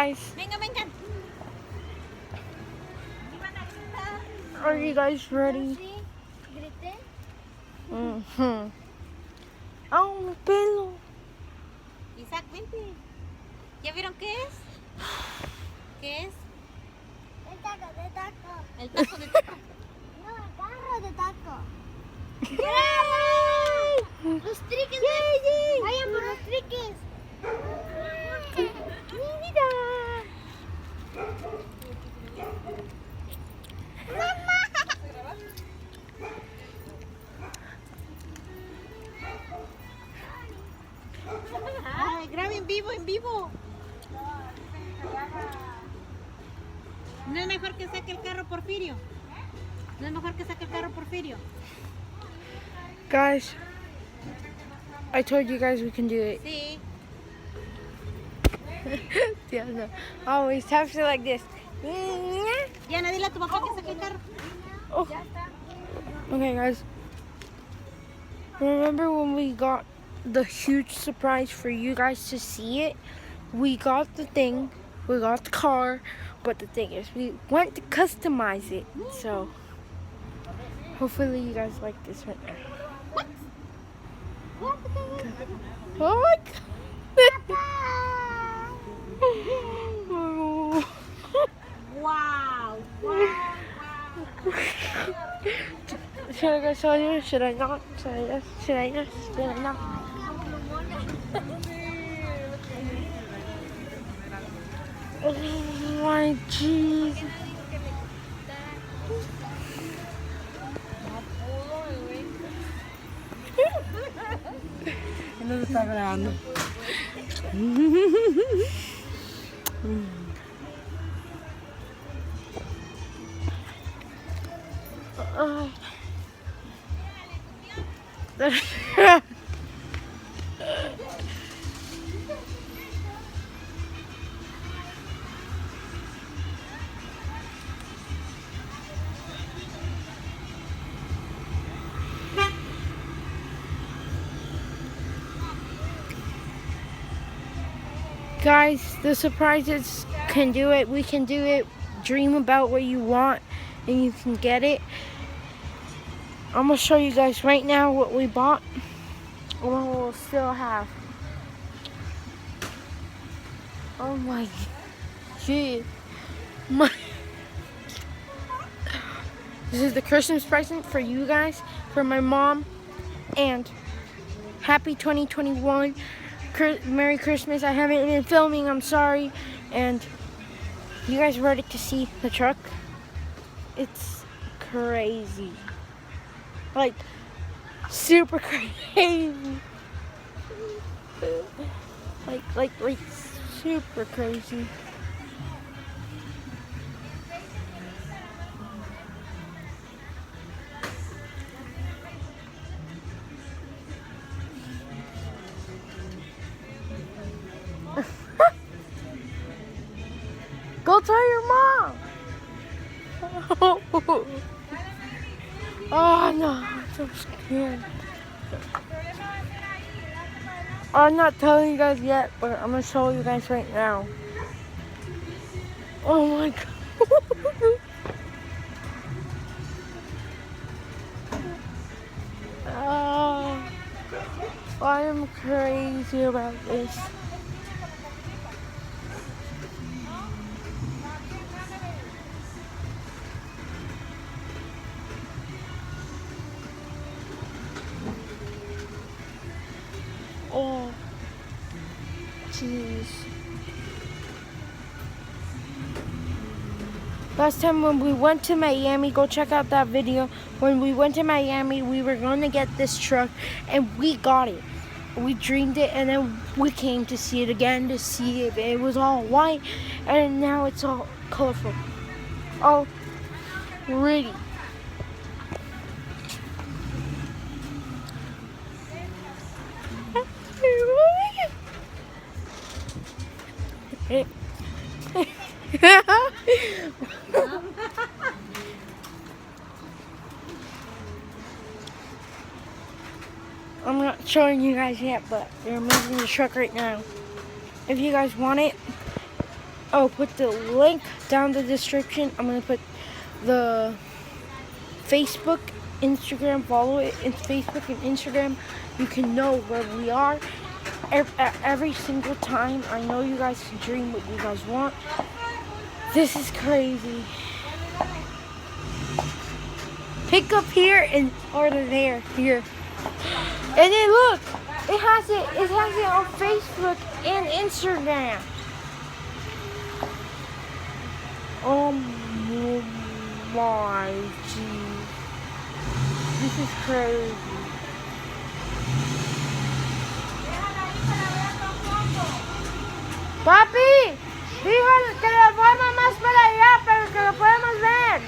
guys. Venga, venga. Are you guys ready? Grité. Oh, mi pelo. Isaac, vente. ¿Ya vieron qué es? ¿Qué es? El taco de taco. El taco de taco. No, el carro de taco. Yay! Los triques. Vayan por los triques. Ay, grabe en vivo, en vivo. ¿No es mejor que saque el carro Porfirio? ¿No es mejor que saque el carro Porfirio? Guys, I told you guys we can do it. Sí. Yeah, no. Always taps it like this. Diana, dile a tu papá que saque el carro. Oh. Okay, guys. Remember when we got the huge surprise for you guys to see it? We got the thing, we got the car, but the thing is, we went to customize it. So, hopefully you guys like this right now. Oh my God. Wow. Wow. Should I go show you? Should I not? Should I yes? Should I yes? Should I not? Oh my jeez. No se está grabando. Guys, the surprises can do it. We can do it. Dream about what you want and you can get it. I'm going to show you guys right now what we bought and what we'll still have. Oh my gee. This is the Christmas present for you guys, for my mom, and happy 2021. Merry Christmas. I haven't been filming, I'm sorry. And you guys ready to see the truck? It's crazy. Like, super crazy. Like super crazy. Go tell your mom. Oh no, I'm so scared. I'm not telling you guys yet, but I'm gonna show you guys right now. Oh my God. I am crazy about this. Oh, jeez. Last time when we went to Miami, go check out that video. When we went to Miami, we were going to get this truck, and we got it. We dreamed it, and then we came to see it again to see if it was all white, and now it's all colorful. Oh, pretty. I'm not showing you guys yet, but they're moving the truck right now. If you guys want it, I'll put the link down in the description. I'm gonna put the Facebook, Instagram, follow it. It's Facebook and Instagram. You can know where we are every single time. I know you guys can dream what you guys want. This is crazy. Pick up here and order there. Here. And then look, it has it on Facebook and Instagram. Oh my geez. This is crazy. Papi, dígale que lo ponga más para allá, pero que lo podemos ver.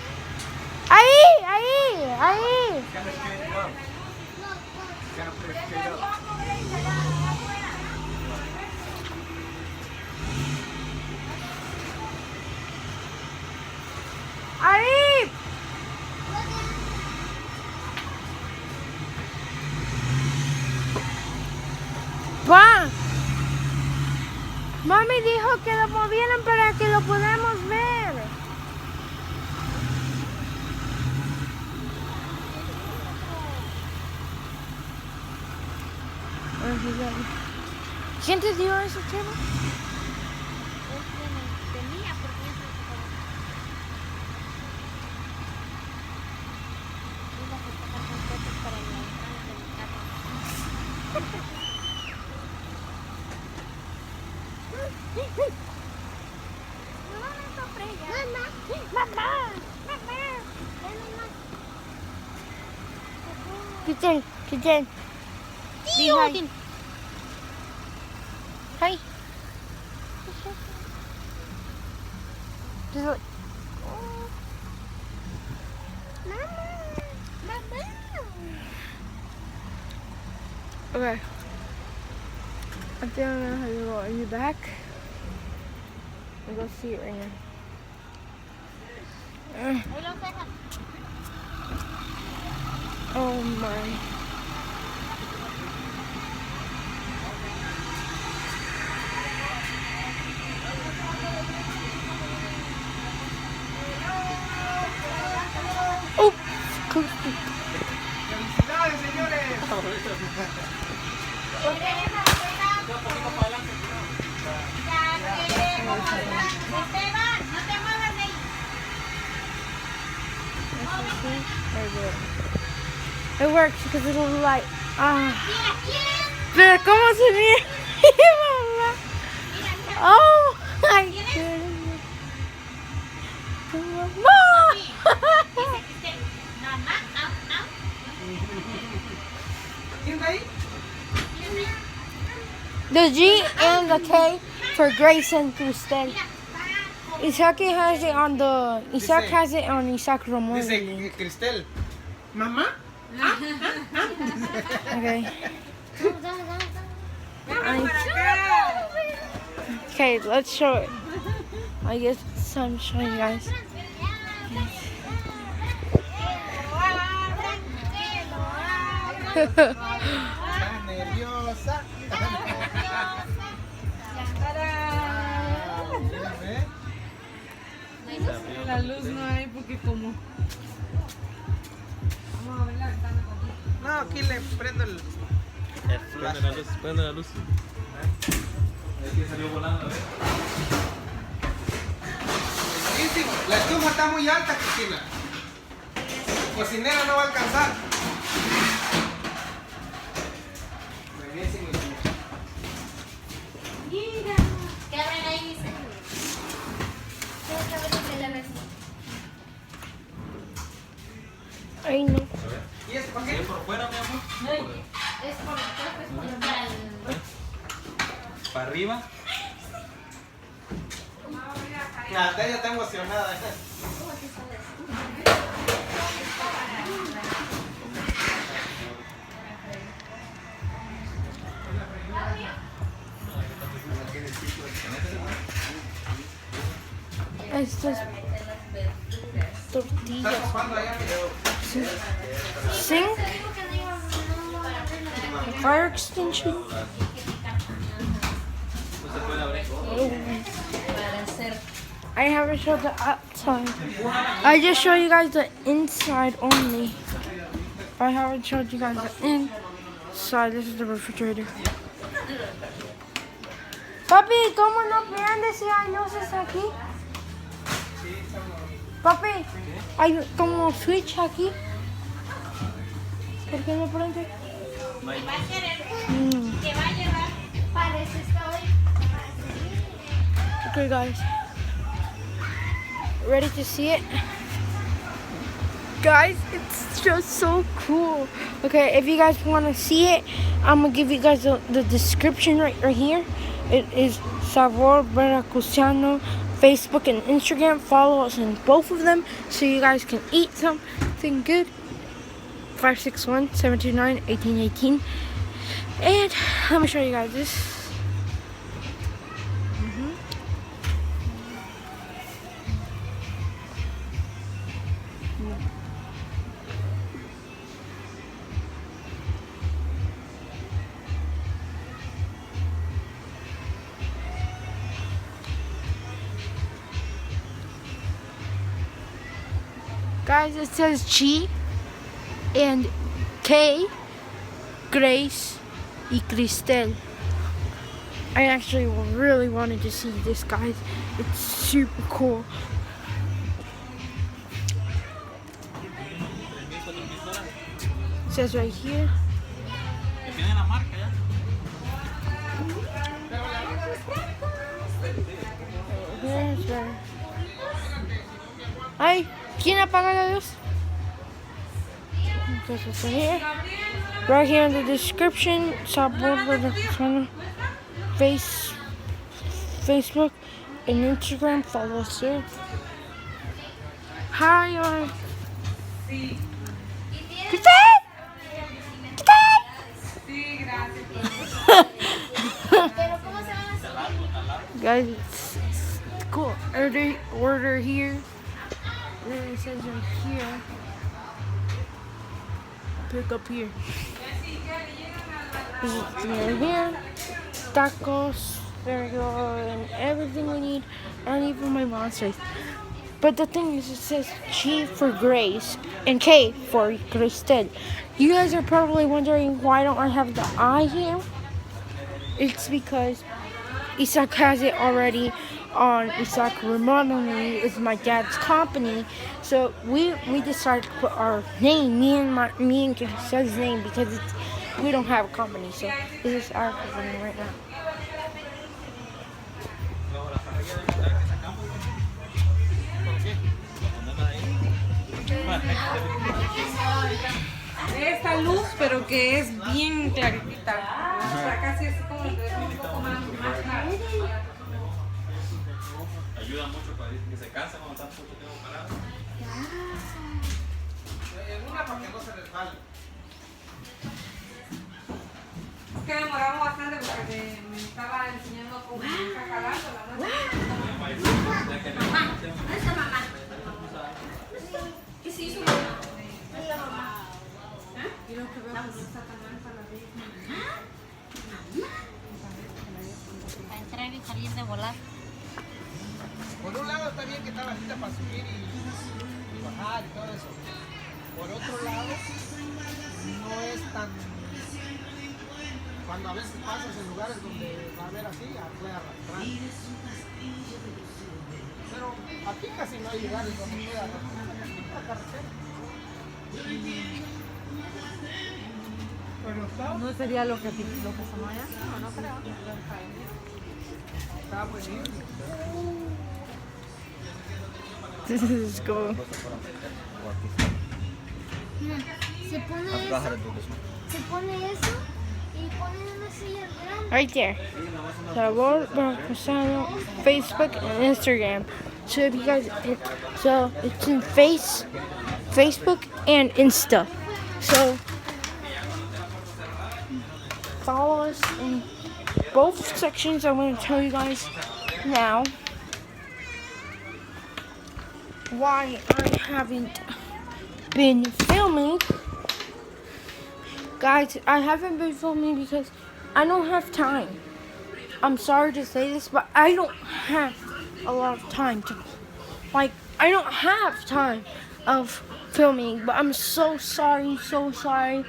Ahí. Ahí. Va. Mami dijo que lo movieran para que lo podamos ver. ¿Quién te dio eso, Chema? Tenía porque ya se iba a sacar fotos para la entrada de mi casa. Kitchen. Tío, Hi. Just look. Mama. Okay. I think I'm gonna have to go in the back and go see it right now. Oh my. Oh, ¡Felicidades, señores! Esteban, no te muevas de ahí. It works because it's a little light. Pero ¿cómo se ve? Mamá. Oh my goodness. Mamá. ¿Quién está ahí? The G and the K for Grace and Cristel. Isaac has it on the Isaac Ramon. Dice Cristel. ¿Mamá? Okay. Okay, let's show it. I guess I'm showing you guys. Está nerviosa. La luz no hay porque como... Vamos a ver la ventana también. No, aquí le prendo el... Prende la luz. Aquí salió volando, a ver. Buenísimo. La estufa está muy alta, Cristina. Cocinera no va a alcanzar. Buenísimo. Mira. ¿Qué abren ahí? Dice. Ay, no. ¿Y eso para qué? ¿Por fuera, mi amor? Es por para el... ¿Para arriba? La ella está emocionada. Estas ¿Estás tortillas. ocupando allá? Sink. Fire extension. No se puede abrir. Oh. I haven't showed the outside. I just show you guys the inside only. I haven't showed you guys the inside. This is the refrigerator. Papi, ¿cómo no prende si hay luces aquí? Papi, hay como switch aquí. ¿Por qué no prende? Okay, guys. Ready to see it? Guys, it's just so cool. Okay, if you guys want to see it, I'm going to give you guys the description right here. It is Sabor Veracruzano, Facebook and Instagram. Follow us in both of them so you guys can eat something good. 561-729-1818. And let me show you guys this. Guys, it says G and K, Grace, y Cristel. I actually really wanted to see this, guys. It's super cool. It says right here. Here's there. Ay, ¿quién apaga la luz? Entonces here. Right here in the description, Sabor Veracruzano, Facebook and Instagram. Follow us there. Hi, Sí. ¿Cristel? Sí, gracias. Guys, it's cool. Order here. And then it says right here. Pick up here. This is right here. Tacos, very good, and everything we need, and even my monsters. But the thing is, it says G for Grace and K for Cristel. You guys are probably wondering why don't I have the I here? It's because Isaac has it already on Isaac Remodeling. It's my dad's company. So we decided to put our name, me and Cristel's name, because we don't have a company. So this is our company right now. Esta luz, pero que es bien claritita. O sea, casi es como que es un poco más clara. Ayuda mucho para que se cansa cuando están mucho tiempo parados. Una para que no se resbale. Es que demoramos bastante porque me estaba enseñando cómo está jalando la noche. ¿Qué se hizo? Y lo que veo que no está tan alta la vida. Para entrar y salir de volar. Por un lado está bien que está bajita para subir y bajar y todo eso. Por otro lado, no es tan... Cuando a veces pasas en lugares donde va a haber así, puede arrastrar. Pero aquí casi no hay lugares donde pueda arrastrar. Aquí está la carretera. Pero está... No sería lo que estamos allá. No creo. Está buenísimo. This is cool. Se pone eso y ponen una silla grande. Right there. Sabor Veracruzano, Facebook and Instagram. So if you guys, so it's in Facebook and Insta. So follow us in both sections. I'm going to tell you guys now why I haven't been filming. Guys, I haven't been filming because I don't have time. I'm sorry to say this, but I don't have a lot of time to, like, I don't have time of filming, but I'm so sorry, so sorry.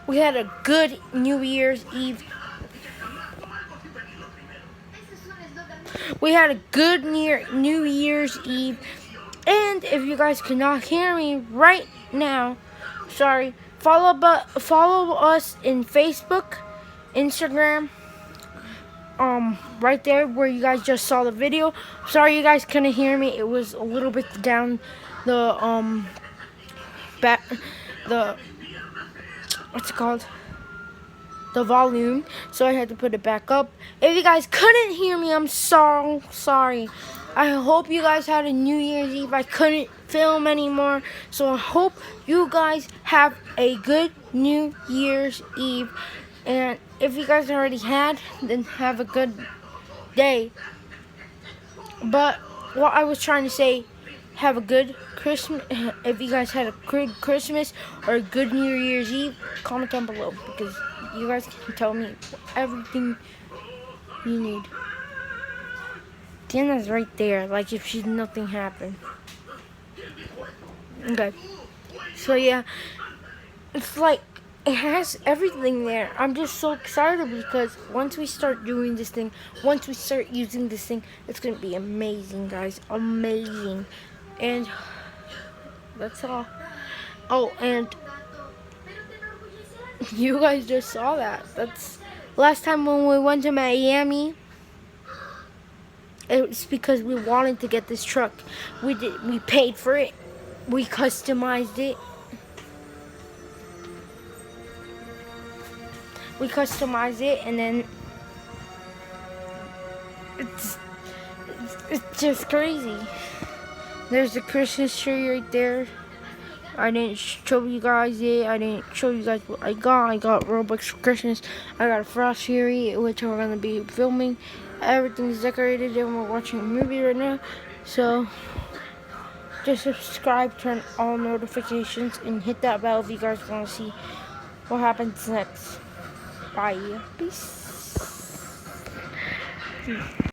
We had a good New Year's Eve. We had a good New Year's Eve. And if you guys cannot hear me right now, sorry, follow us in Facebook, Instagram, right there where you guys just saw the video. Sorry you guys couldn't hear me. It was a little bit down the what's it called? The volume, so I had to put it back up. If you guys couldn't hear me, I'm so sorry. I hope you guys had a New Year's Eve. I couldn't film anymore, so I hope you guys have a good New Year's Eve. And if you guys already had, then have a good day. But what I was trying to say, have a good Christmas. If you guys had a good Christmas or a good New Year's Eve, comment down below, because you guys can tell me everything you need. Diana's right there, like if nothing happened. Okay. So yeah, it's like it has everything there. I'm just so excited because once we start doing this thing, once we start using this thing, it's gonna be amazing, guys. Amazing. And that's all. Oh, and you guys just saw that. That's last time when we went to Miami. It was because we wanted to get this truck. We paid for it. We customized it. We customized it, and then it's just crazy. There's the Christmas tree right there. I didn't show you guys it. I didn't show you guys what I got. I got Robux for Christmas. I got a Frost Fury, which we're gonna be filming. Everything's decorated, and we're watching a movie right now. So just subscribe, turn all notifications, and hit that bell if you guys want to see what happens next. Bye. Peace.